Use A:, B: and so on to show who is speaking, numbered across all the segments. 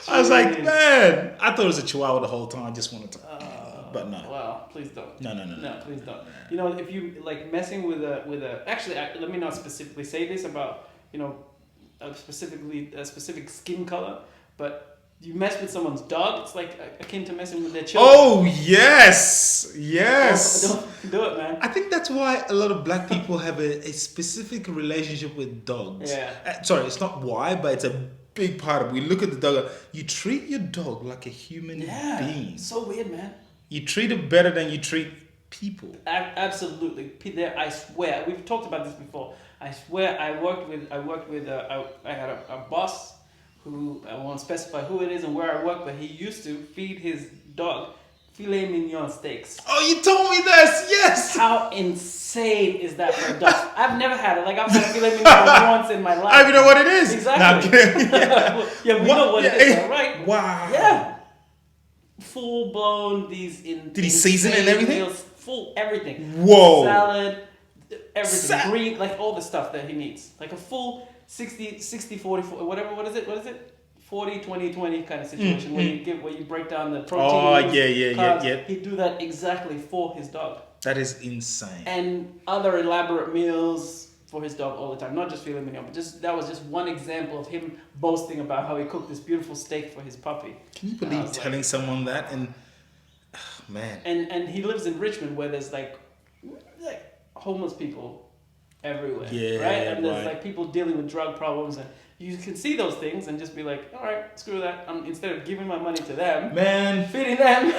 A: I was like, man, I thought it was a Chihuahua the whole time. I just wanted to, but no.
B: Well, please don't.
A: No.
B: No, please don't. You know, if you like messing with a. Actually, let me not specifically say this about a specific skin color, but you mess with someone's dog, it's like akin to messing with their children.
A: Oh yes.
B: Don't do it, man.
A: I think that's why a lot of black people have a specific relationship with dogs.
B: Yeah.
A: Sorry, it's not why, but it's a big part of it. We look at the dog. You treat your dog like a human being.
B: So weird, man.
A: You treat it better than you treat people.
B: Absolutely. There, I swear. We've talked about this before. I swear. I had a boss who I won't specify who it is and where I work, but he used to feed his dog filet mignon steaks.
A: Oh, you told me this. Yes.
B: How insane is that for a dog? I've never had it. Like I've had filet mignon once in my life.
A: I even know what it is.
B: Exactly. Yeah, we know what it is, though, right?
A: Wow.
B: Yeah. Full blown
A: Did he season it and everything?
B: Meals, full everything.
A: Whoa.
B: Salad, everything. Green, like all the stuff that he needs. Like a full 60, 40, whatever. What is it? 40, 20, 20 kind of situation where you break down the protein.
A: Oh, yeah.
B: He'd do that exactly for his dog.
A: That is insane.
B: And other elaborate meals for his dog all the time. Not just filet mignon, but that was just one example of him boasting about how he cooked this beautiful steak for his puppy.
A: Can you believe telling someone that? And man.
B: And he lives in Richmond where there's like homeless people everywhere.
A: Yeah,
B: right? And there's
A: right.
B: like people dealing with drug problems, and you can see those things and just be like, all right, screw that. Instead of giving my money to them,
A: man,
B: feeding them,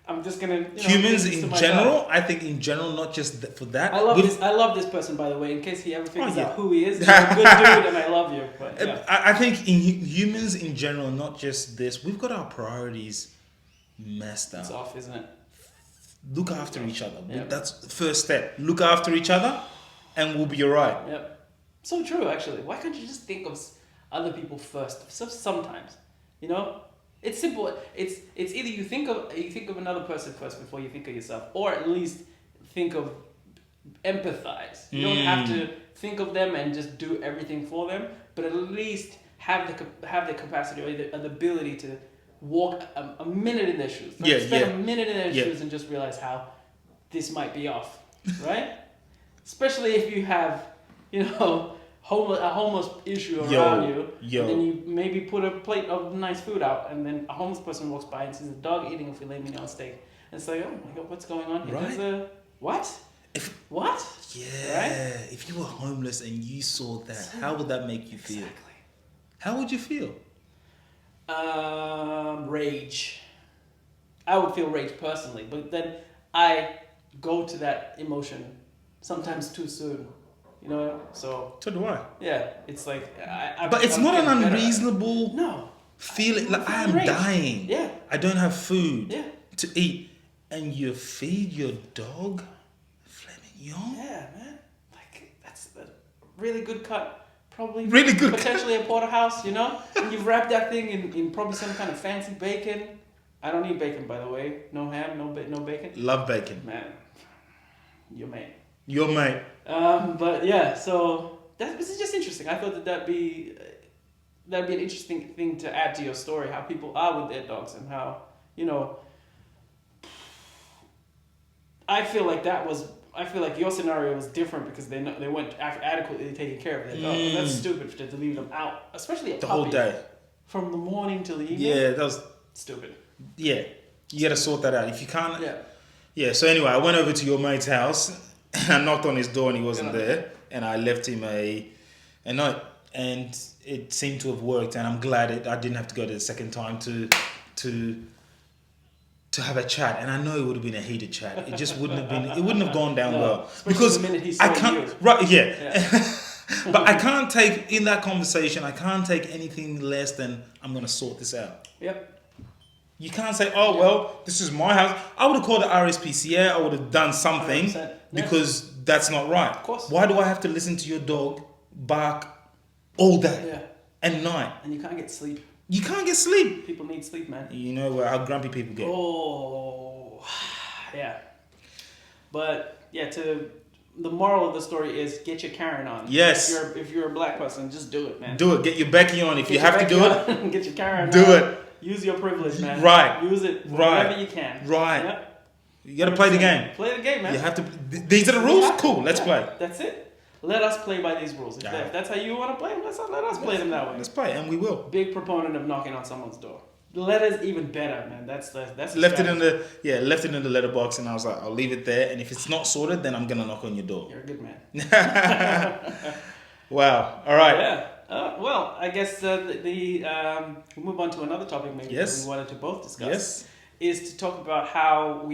B: I'm just gonna.
A: Humans in general, I think in general, not just for that.
B: I love this person, by the way. In case he ever figures out who he is, you're a good dude, and I love you. But yeah.
A: I think in humans in general, not just this. We've got our priorities messed up.
B: It's off, isn't it?
A: Look after each other.
B: Yep.
A: That's the first step. Look after each other, and we'll be alright.
B: Yep. So true, actually. Why can't you just think of other people first? So sometimes, it's simple. It's either you think of another person first before you think of yourself, or at least empathize. You don't have to think of them and just do everything for them, but at least have the capacity or the ability to walk a minute in their shoes. Spend a minute in their shoes and just realize how this might be off, right? Especially if you have, a homeless issue around you, and then you maybe put a plate of nice food out, and then a homeless person walks by and sees a dog eating a filet mignon steak, and it's like, oh my god, what's going on here?
A: Right?
B: What? What?
A: Yeah.
B: Right?
A: If you were homeless and you saw that, how would that make you feel?
B: Exactly.
A: How would you feel?
B: Rage. I would feel rage personally, but then I go to that emotion sometimes too soon. So
A: do I.
B: Yeah, it's like
A: but it's not an unreasonable feeling. Like I am
B: rage.
A: dying.
B: Yeah.
A: I don't have food
B: Yeah.
A: to eat, and you feed your dog filet mignon.
B: Yeah, man. Like that's a really good cut. Probably
A: really good.
B: Potentially a porterhouse, and you've wrapped that thing in probably some kind of fancy bacon. I don't eat bacon, by the way. No ham, no bacon.
A: Love bacon.
B: Man, your mate.
A: Your mate.
B: But yeah, so this is just interesting. I thought that'd be an interesting thing to add to your story. How people are with their dogs and how I feel like your scenario was different because they weren't adequately taking care of their dog. That's stupid to leave them out, especially a puppy,
A: whole day,
B: from the morning till the evening.
A: Yeah, that was
B: stupid.
A: Yeah, you got to sort that out. If you can't,
B: yeah.
A: So anyway, I went over to your mate's house. I knocked on his door and he wasn't there, and I left him a note, and it seemed to have worked. And I'm glad I didn't have to go to the second time to have a chat. And I know it would have been a heated chat. It just wouldn't have been. It wouldn't have gone down well because
B: the minute he
A: I can't.
B: you.
A: Right? Yeah. But I can't take in that conversation. I can't take anything less than I'm going to sort this out.
B: Yep.
A: You can't say, oh, well, this is my house. I would have called the RSPCA. I would have done something
B: 100%.
A: because that's not right.
B: Of course.
A: Why do I have to listen to your dog bark all day and night?
B: And you can't get sleep.
A: You can't get sleep.
B: People need sleep, man.
A: You know how grumpy people get.
B: Oh, yeah. But, yeah, to the moral of the story is get your Karen on.
A: Yes.
B: If you're a black person, just do it, man.
A: Do it. Get your Becky on. If you have to do it,
B: get your Karen
A: do
B: on.
A: it.
B: Use your privilege, man.
A: Right.
B: Use it wherever you can.
A: Right.
B: Yep.
A: You got to play the game.
B: Play the game, man.
A: You have to. These are the rules. Cool. Let's play.
B: That's it. Let us play by these rules. If that's how you want to play them, let us play them that way.
A: Let's play, and we will.
B: Big proponent of knocking on someone's door. The letter's even better, man. That's
A: left it in the letterbox, and I was like, I'll leave it there. And if it's not sorted, then I'm gonna knock on your door.
B: You're a good man.
A: Wow. All right.
B: Yeah. Well, I guess we'll move on to another topic maybe that we wanted to both discuss.
A: Yes.
B: Is to talk about how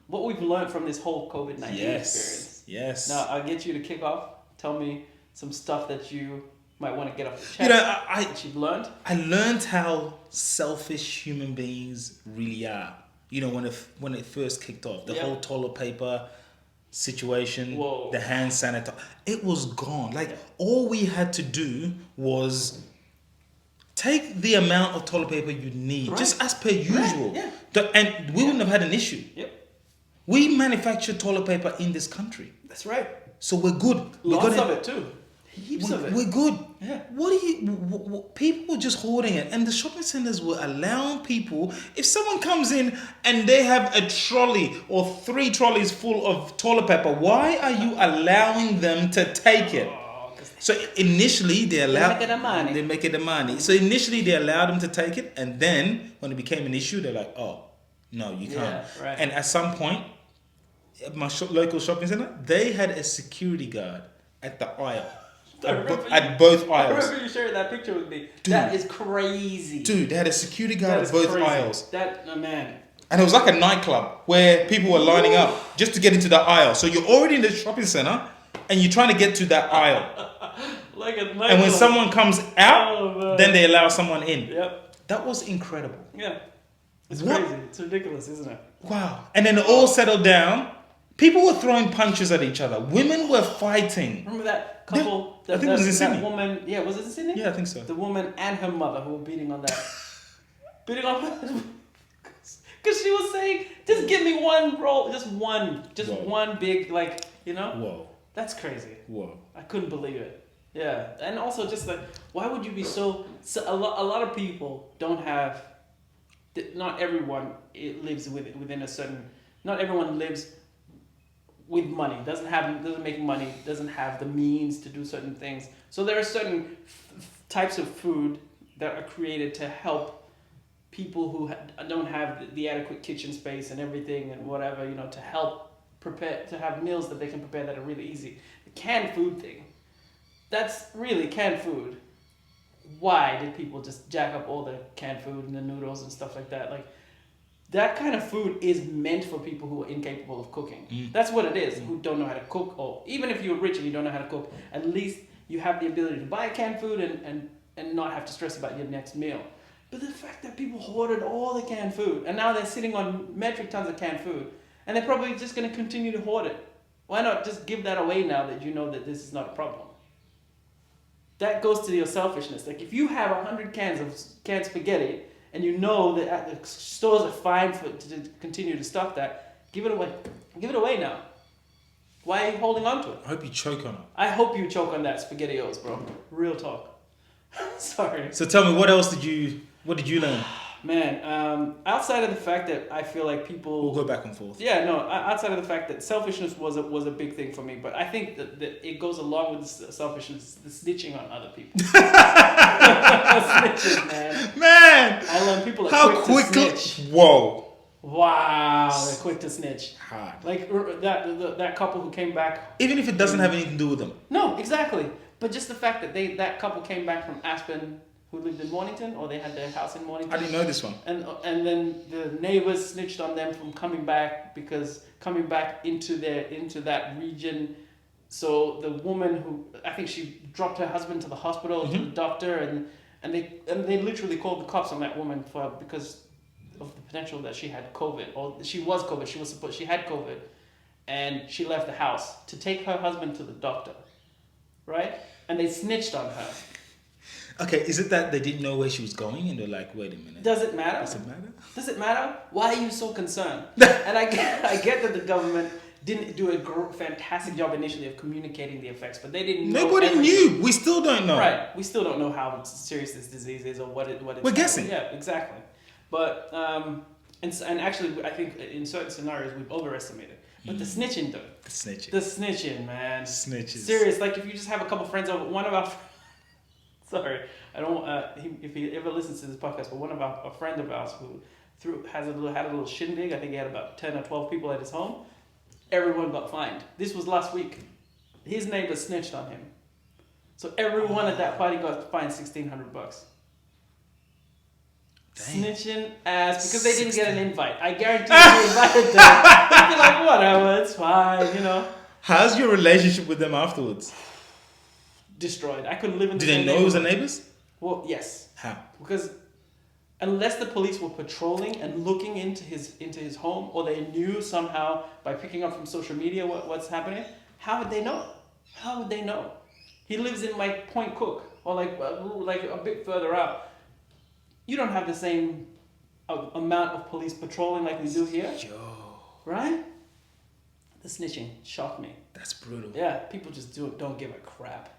B: what we've learned from this whole COVID-19 experience.
A: Yes.
B: Now, I'll get you to kick off. Tell me some stuff that you might want to get off the chest.
A: You know,
B: that you've learned.
A: I learned how selfish human beings really are. You know, when it first kicked off, the whole toilet paper situation, the hand sanitizer, it was gone. Like all we had to do was take the amount of toilet paper you need, just as per usual, and we wouldn't have had an issue.
B: Yep.
A: We manufacture toilet paper in this country.
B: That's right.
A: So we're good.
B: Lots of it too. Heaps of it.
A: We're good.
B: Yeah.
A: People were just hoarding it, and the shopping centers were allowing people. If someone comes in and they have a trolley or 3 trolleys full of toilet paper, why are you allowing them to take it? So initially they're making the money. So initially they allowed them to take it, and then when it became an issue, they're like, "Oh, no, you can't."
B: Yeah, right.
A: And at some point, at my local shopping center, they had a security guard at the aisle. At both aisles.
B: I remember you shared that picture with me. Dude, that is crazy.
A: Dude, they had a security guard at both aisles.
B: Man.
A: And it was like a nightclub where people were lining up just to get into the aisle. So you're already in the shopping center and you're trying to get to that aisle.
B: Like a nightclub.
A: And when someone comes out, then they allow someone in.
B: Yep.
A: That was incredible.
B: Yeah. It's crazy. It's ridiculous, isn't it?
A: Wow. And then it all settled down. People were throwing punches at each other. Women were fighting.
B: Remember that couple?
A: I think it was in Sydney.
B: That woman, was it in Sydney?
A: Yeah, I think so.
B: The woman and her mother who were beating on that. Beating on her. Because she was saying, just give me one roll. Just one. Just one big,
A: Whoa.
B: That's crazy.
A: Whoa.
B: I couldn't believe it. Yeah. And also just why would you be so a lot of people don't have, not everyone lives within a certain, not everyone lives with money, doesn't make money, doesn't have the means to do certain things. So there are certain types of food that are created to help people who don't have the adequate kitchen space and everything and whatever, to help prepare, to have meals that they can prepare that are really easy. The canned food thing, that's really canned food. Why did people just jack up all the canned food and the noodles and stuff like that? That kind of food is meant for people who are incapable of cooking. That's what it is, who don't know how to cook. Or even if you're rich and you don't know how to cook, at least you have the ability to buy canned food and not have to stress about your next meal. But the fact that people hoarded all the canned food, and now they're sitting on metric tons of canned food, and they're probably just going to continue to hoard it. Why not just give that away now that you know that this is not a problem? That goes to your selfishness. If you have 100 cans of canned spaghetti, and you know that the stores are fine to continue to stock that, give it away. Give it away now. Why are you holding on to it?
A: I hope you choke on it.
B: I hope you choke on that SpaghettiOs, bro. Real talk. Sorry.
A: So tell me, what did you learn?
B: Man, outside of the fact that I feel like people...
A: We'll go back and forth.
B: Yeah, no, outside of the fact that selfishness was a big thing for me, but I think that it goes along with the selfishness, the snitching on other people. Snitching, man.
A: Man!
B: I learned people are quick to snitch.
A: Whoa.
B: Wow, they're quick to snitch.
A: Hard.
B: Like that couple who came back...
A: Even if it doesn't have anything to do with them.
B: No, exactly. But just the fact that that couple came back from Aspen... who lived in Mornington, or they had their house in Mornington.
A: I didn't know this one.
B: And then the neighbors snitched on them from coming back into that region. So the woman who, I think she dropped her husband to the hospital, to the doctor, and they literally called the cops on that woman because of the potential that she had COVID, or she had COVID, and she left the house to take her husband to the doctor, right? And they snitched on her.
A: Okay, is it that they didn't know where she was going and they're like, wait a minute.
B: Does it matter?
A: Does it matter?
B: Does it matter? Why are you so concerned? And I get that the government didn't do a fantastic job initially of communicating the effects, but they didn't know
A: Nobody
B: everything.
A: knew. We still don't know.
B: Right. We still don't know how serious this disease is or what it's.
A: We're guessing.
B: Yeah, exactly. But and actually, I think in certain scenarios we've overestimated. But the snitching, though.
A: The snitching.
B: The snitching, man.
A: Snitches.
B: Serious. Like if you just have a couple friends over, one of our. Sorry, I don't. If he ever listens to this podcast, but one of a friend of ours who had a little shindig. I think he had about 10 or 12 people at his home. Everyone got fined. This was last week. His neighbor snitched on him, so everyone at that party got fined $1,600. Snitching ass because they didn't get an invite. I guarantee you invited them. They'd be like, whatever, it's fine, you know.
A: How's your relationship with them afterwards?
B: Destroyed. I couldn't live in the
A: Did they know it was the neighbors?
B: Well, yes.
A: How?
B: Because unless the police were patrolling and looking into his home, or they knew somehow by picking up from social media what's happening, how would they know? How would they know? He lives in like Point Cook or like a bit further out. You don't have the same amount of police patrolling like we do here.
A: Yo.
B: Right? The snitching shocked me.
A: That's brutal.
B: Yeah, people just don't give a crap.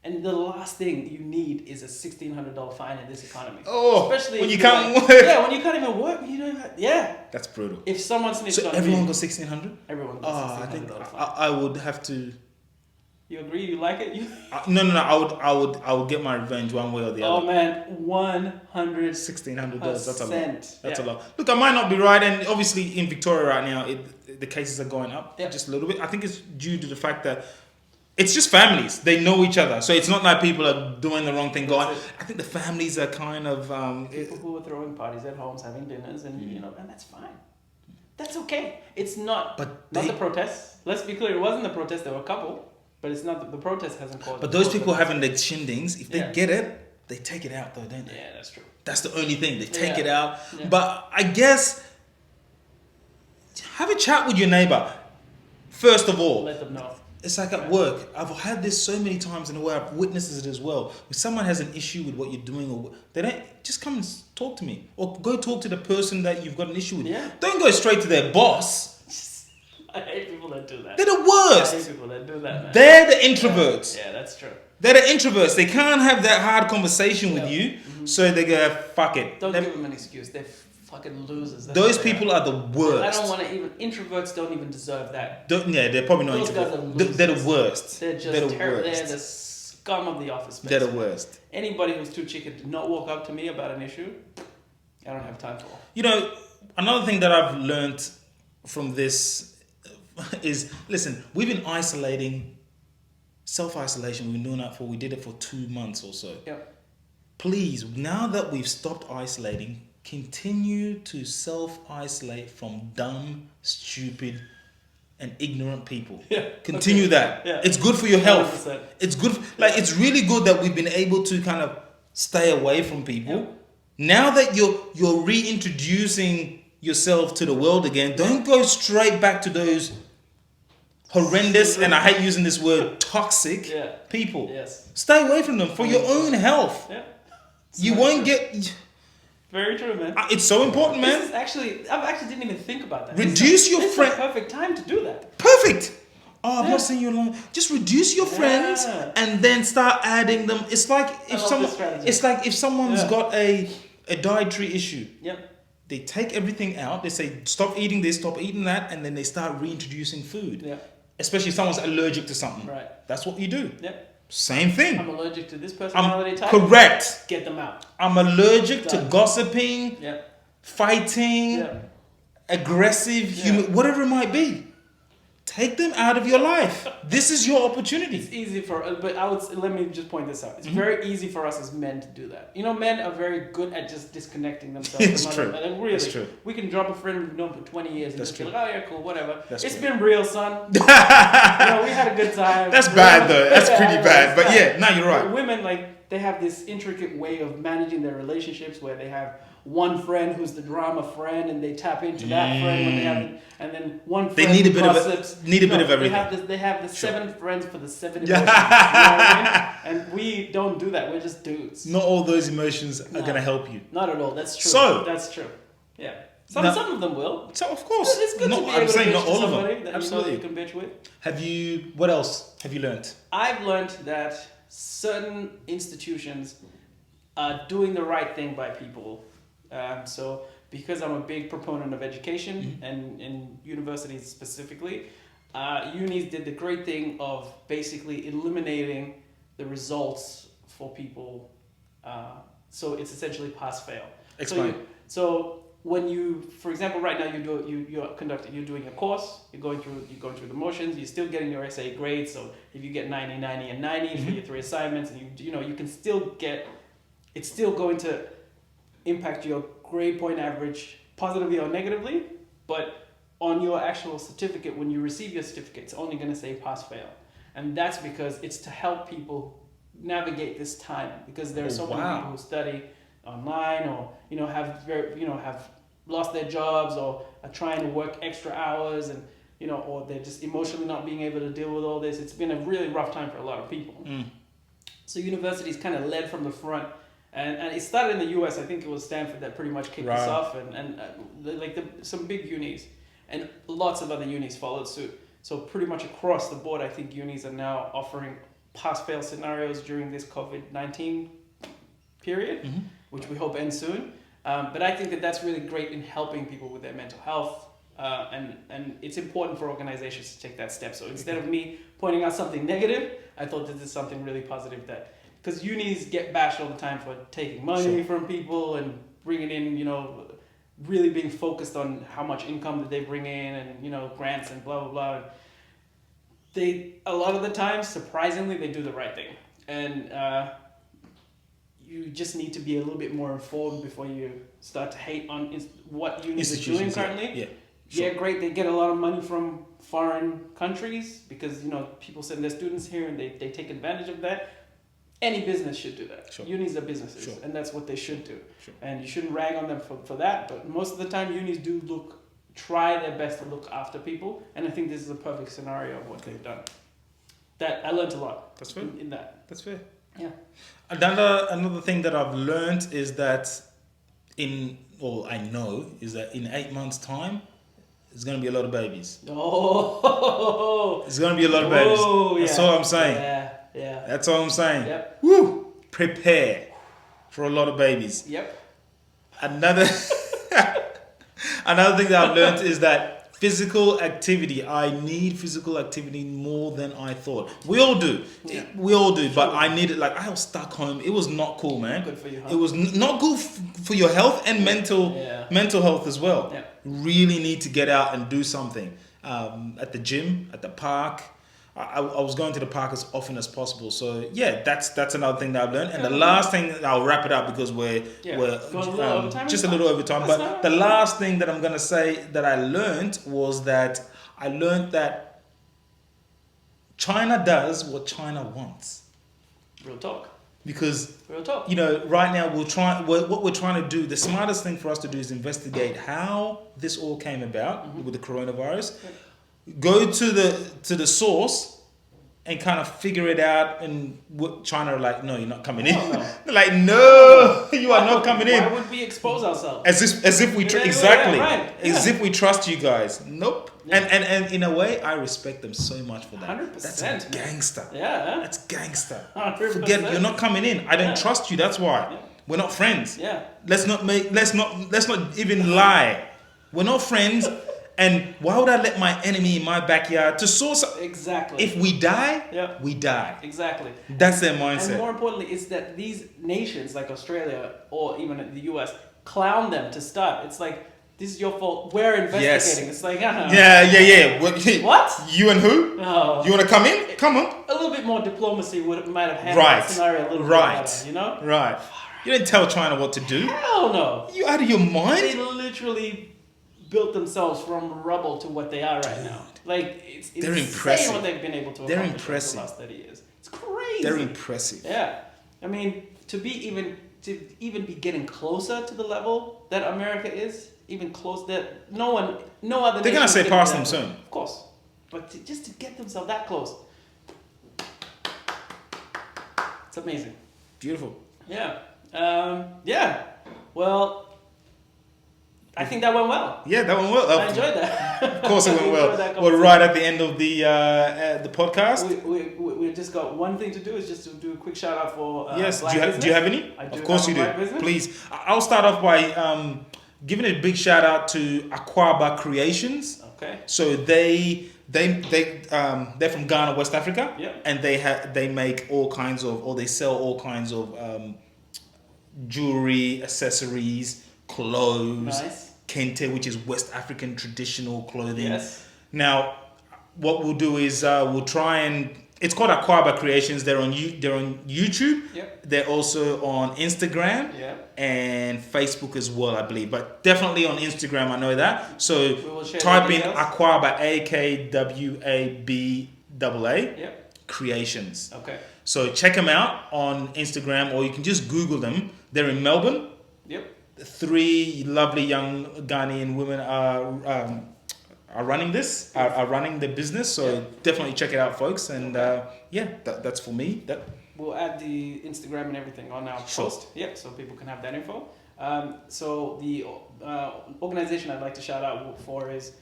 B: And the last thing you need is a $1,600 fine in this economy.
A: Oh,
B: especially
A: when
B: if
A: you can't work.
B: Yeah, when you can't even work. You don't even, yeah.
A: That's brutal.
B: If someone snitched
A: So
B: on
A: everyone
B: me,
A: got 1,600?
B: everyone got
A: I
B: $1,600
A: think
B: fine.
A: I would have to.
B: You agree? You like it?
A: No. I would get my revenge one way or the
B: Oh
A: other.
B: man,
A: $1,600. That's a lot. That's a lot. Look, I might not be right, and obviously in Victoria right now, the cases are going up just a little bit. I think it's due to the fact that it's just families. They know each other, so it's not like people are doing the wrong thing. I think the families are kind of
B: people who are throwing parties at homes, having dinners, and and that's fine. That's okay. It's not. Not the protests. Let's be clear. It wasn't the protest. There were a couple. But it's not the protest hasn't caused.
A: But those people having the shindings, if they get it, they take it out though, don't they?
B: Yeah, that's true.
A: That's the only thing. They take it out.
B: Yeah.
A: But I guess have a chat with your neighbor. First of all.
B: Let them know.
A: It's like at work. I've had this so many times in the way I've witnessed it as well. When someone has an issue with what you're doing, or they don't just come and talk to me, or go talk to the person that you've got an issue with.
B: Yeah.
A: Don't go straight to their boss.
B: I hate people that do that.
A: They're the worst.
B: I hate people that do that, man.
A: They're the introverts.
B: Yeah, that's true.
A: They're the introverts. They can't have that hard conversation with you, so they go, fuck it.
B: Don't give them an excuse. They're fucking losers.
A: Those people are the worst.
B: I don't want to even. Introverts don't even deserve that.
A: They're probably not
B: Those guys are
A: introverts.
B: losers.
A: They're the worst.
B: They're just terrible. They're the scum of the office space.
A: They're the worst.
B: Anybody who's too chicken to not walk up to me about an issue, I don't have time for.
A: Another thing that I've learned from this is, listen, we've been self-isolation. We've been doing that we did it for 2 months or so.
B: Yep.
A: Please, now that we've stopped isolating, continue to self-isolate from dumb, stupid, and ignorant people.
B: Yeah.
A: Continue that.
B: Yeah.
A: It's good for your health.
B: 100%.
A: It's good. It's really good that we've been able to kind of stay away from people.
B: Yep.
A: Now that you're reintroducing yourself to the world again, don't go straight back to those horrendous, and I hate using this word, toxic people.
B: Yes.
A: Stay away from them for your own health.
B: Yeah.
A: You won't get.
B: Very true, man.
A: It's so important, man.
B: This is I actually didn't even think about that.
A: Reduce your friend.
B: It's the perfect time to do that.
A: Perfect. Oh, I'm not saying you're alone. Just reduce your friends and then start adding them. It's like if someone's got a dietary issue.
B: Yep.
A: They take everything out. They say stop eating this, stop eating that, and then they start reintroducing food.
B: Yeah.
A: Especially if someone's allergic to something.
B: Right.
A: That's what you do.
B: Yep.
A: Same thing.
B: I'm allergic to this personality type.
A: Correct.
B: Get them out.
A: I'm allergic to gossiping, fighting, aggressive, whatever it might be. Take them out of your life. This is your opportunity.
B: It's easy let me just point this out. It's very easy for us as men to do that. Men are very good at just disconnecting themselves.
A: It's true.
B: Really,
A: it's true.
B: We can drop a friend we've known for 20 years and just be like, oh yeah, cool, whatever. It's been real, son. We had a good time.
A: That's bad though. That's pretty bad. But yeah, no, you're right.
B: But women, they have this intricate way of managing their relationships where they have one friend who's the drama friend, and they tap into that friend when they have, and then one friend
A: they need a bit
B: gossips.
A: of everything.
B: They have the 7 friends for the 7 emotions. You know what I mean? And we don't do that. We're just dudes.
A: Not all those emotions are gonna help you.
B: Not at all. That's true.
A: So
B: that's true. Yeah. Some of them will.
A: So of course,
B: It's good to be
A: I'm
B: able
A: saying
B: to
A: not
B: bitch to
A: all of
B: somebody
A: them.
B: that
A: Absolutely.
B: you know you can bitch with.
A: What else have you learned?
B: I've learned that certain institutions are doing the right thing by people. So because I'm a big proponent of education and in universities specifically, unis did the great thing of basically eliminating the results for people. So it's essentially pass-fail.
A: Explain.
B: So when you, for example, right now you're doing a course, you're going through the motions, you're still getting your essay grades. So if you get 90, 90, and 90 for your 3 assignments, and you can still get, it's still going to impact your grade point average positively or negatively, but on your actual certificate, when you receive your certificate, it's only going to say pass-fail, and that's because it's to help people navigate this time, because there are so many people who study online or have lost their jobs or are trying to work extra hours, and or they're just emotionally not being able to deal with all this. It's been a really rough time for a lot of people. So universities kind of led from the front, and it started in the US. I think it was Stanford that pretty much kicked this off, and some big unis and lots of other unis followed suit. So pretty much across the board, I think unis are now offering pass-fail scenarios during this COVID-19 period, which we hope ends soon. But I think that that's really great in helping people with their mental health, and it's important for organizations to take that step. So instead of me pointing out something negative, I thought this is something really positive, that because unis get bashed all the time for taking money from people and bringing in, really being focused on how much income that they bring in, and grants and blah blah blah. They, a lot of the time, surprisingly, they do the right thing, and you just need to be a little bit more informed before you start to hate on what unis are doing currently. Yeah, great. They get a lot of money from foreign countries because people send their students here and they take advantage of that. Any business should do that. Unis are businesses, and that's what they should do. And you shouldn't rag on them for that. But most of the time, unis do try their best to look after people, and I think this is a perfect scenario of what they've done. That I learned a lot.
A: That's fair.
B: In that.
A: That's fair.
B: Yeah.
A: Another thing that I've learned is that I know is that in 8 months' time, there's going to be a lot of babies.
B: Oh.
A: There's going to be a lot of babies.
B: Oh,
A: That's all I'm saying.
B: Yeah.
A: That's all I'm saying.
B: Yep.
A: Woo! Prepare for a lot of babies.
B: Yep.
A: Another thing that I've learned is that physical activity. I need physical activity more than I thought. We all do.
B: Yeah.
A: We all do. But I needed, I was stuck home. It was not cool, man.
B: Good for you, huh?
A: It was not good for your health and mental health as well.
B: Yeah.
A: Really need to get out and do something. At the gym, at the park. I was going to the park as often as possible. So yeah, that's another thing that I've learned. And the last thing, I'll wrap it up because we're just a little over time. But the last thing that I'm gonna say that I learned was that China does what China wants.
B: Real talk.
A: Because
B: Real talk.
A: right now what we're trying to do. The smartest thing for us to do is investigate how this all came about with the coronavirus. Go to the source and kind of figure it out, and China are like, no, you're not coming in. They're like, no, you are not coming in.
B: Why would we expose ourselves?
A: As if we
B: as
A: if we trust you guys. Nope. Yeah. And in a way, I respect them so much for that.
B: 100%.
A: That's gangster.
B: Yeah.
A: That's gangster.
B: 100%.
A: Forget it, you're not coming in. I don't trust you. That's why.
B: Yeah.
A: We're not friends.
B: Yeah.
A: Let's not even lie. We're not friends. And why would I let my enemy in my backyard to source?
B: Exactly.
A: If we die, we die.
B: Exactly.
A: That's their mindset.
B: And more importantly, it's that these nations like Australia or even the US clown them to start. It's like, this is your fault. We're investigating. Yes. It's like,
A: Yeah.
B: What?
A: You and who?
B: Oh.
A: You want to come in? Come on.
B: A little bit more diplomacy might have handled that scenario a little bit better,
A: Right. You didn't tell China what to do.
B: Hell no.
A: You out of your mind?
B: They literally built themselves from rubble to what they are right now. Like, it's insane
A: impressive.
B: What they've been able to accomplish over the last 30 years. It's crazy.
A: They're impressive.
B: Yeah. I mean, to even be getting closer to the level that America is, even close, that no other.
A: They're gonna say past them soon.
B: Of course, but just to get themselves that close, it's amazing.
A: Beautiful.
B: Yeah. Yeah. Well, I think that went well.
A: Yeah, that went well.
B: I enjoyed that.
A: Of course, it went well. We're right at the end of the podcast.
B: We just got one thing to do, is just to do a quick shout out for
A: yes.
B: Black
A: Do you have any?
B: I do.
A: Of course you do.
B: Business.
A: Please, I'll start off by giving a big shout out to Akwasi Creations.
B: Okay.
A: So they're from Ghana, West Africa.
B: Yeah.
A: And they make all kinds of, or they sell all kinds of jewelry, accessories, clothes.
B: Nice.
A: Kente, which is West African traditional clothing.
B: Yes.
A: Now, what we'll do is we'll try and, it's called Akwasi Creations. They're on YouTube.
B: Yep.
A: They're also on Instagram.
B: Yep.
A: And Facebook as well, I believe. But definitely on Instagram, I know that. So type in Akwasi, AKWABAA.
B: Yep.
A: Creations.
B: Okay.
A: So check them out on Instagram, or you can just Google them. They're in Melbourne.
B: Yep.
A: 3 lovely young Ghanaian women are running this, are running the business. So definitely check it out, folks. And that's for me.
B: We'll add the Instagram and everything on our post. Yep, so people can have that info. So the organization I'd like to shout out for is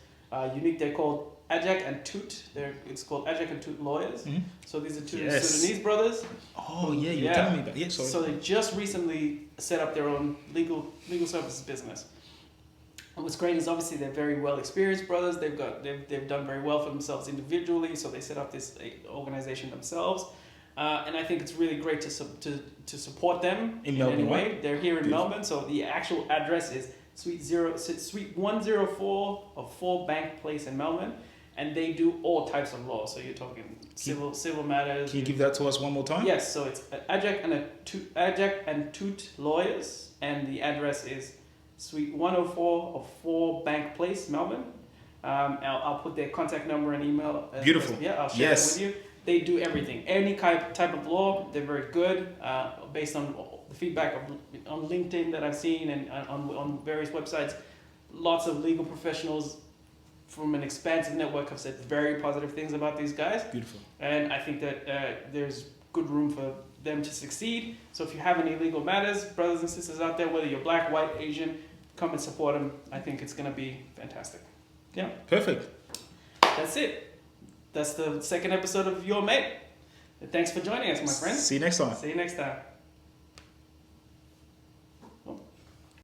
B: unique. They're called Ajak and Toot. It's called Ajak and Toot Lawyers.
A: Mm-hmm.
B: So these are two Sudanese brothers.
A: Oh yeah, you were telling me about. Yeah, sorry.
B: So they just recently set up their own legal services business. And what's great is obviously they're very well experienced brothers. They've done very well for themselves individually. So they set up this organization themselves. And I think it's really great to support them in
A: Melbourne,
B: any way. They're here in Melbourne, so the actual address is Suite 104 of 4 Bank Place in Melbourne, and they do all types of law. So you're talking civil matters.
A: Can you give that to us one more time?
B: Yes. So it's Ajak and Toot Lawyers, and the address is Suite 104 of 4 Bank Place, Melbourne. I'll put their contact number and email.
A: Beautiful.
B: I'll share it with you. They do everything. Any type of law, they're very good. Based on the feedback on LinkedIn that I've seen and on various websites, lots of legal professionals from an expansive network have said very positive things about these guys.
A: Beautiful.
B: And I think that there's good room for them to succeed. So if you have any legal matters, brothers and sisters out there, whether you're black, white, Asian, come and support them. I think it's going to be fantastic. Yeah.
A: Perfect.
B: That's it. That's the second episode of Your Mate. Thanks for joining us, my friend.
A: See you next time.
B: See you next time.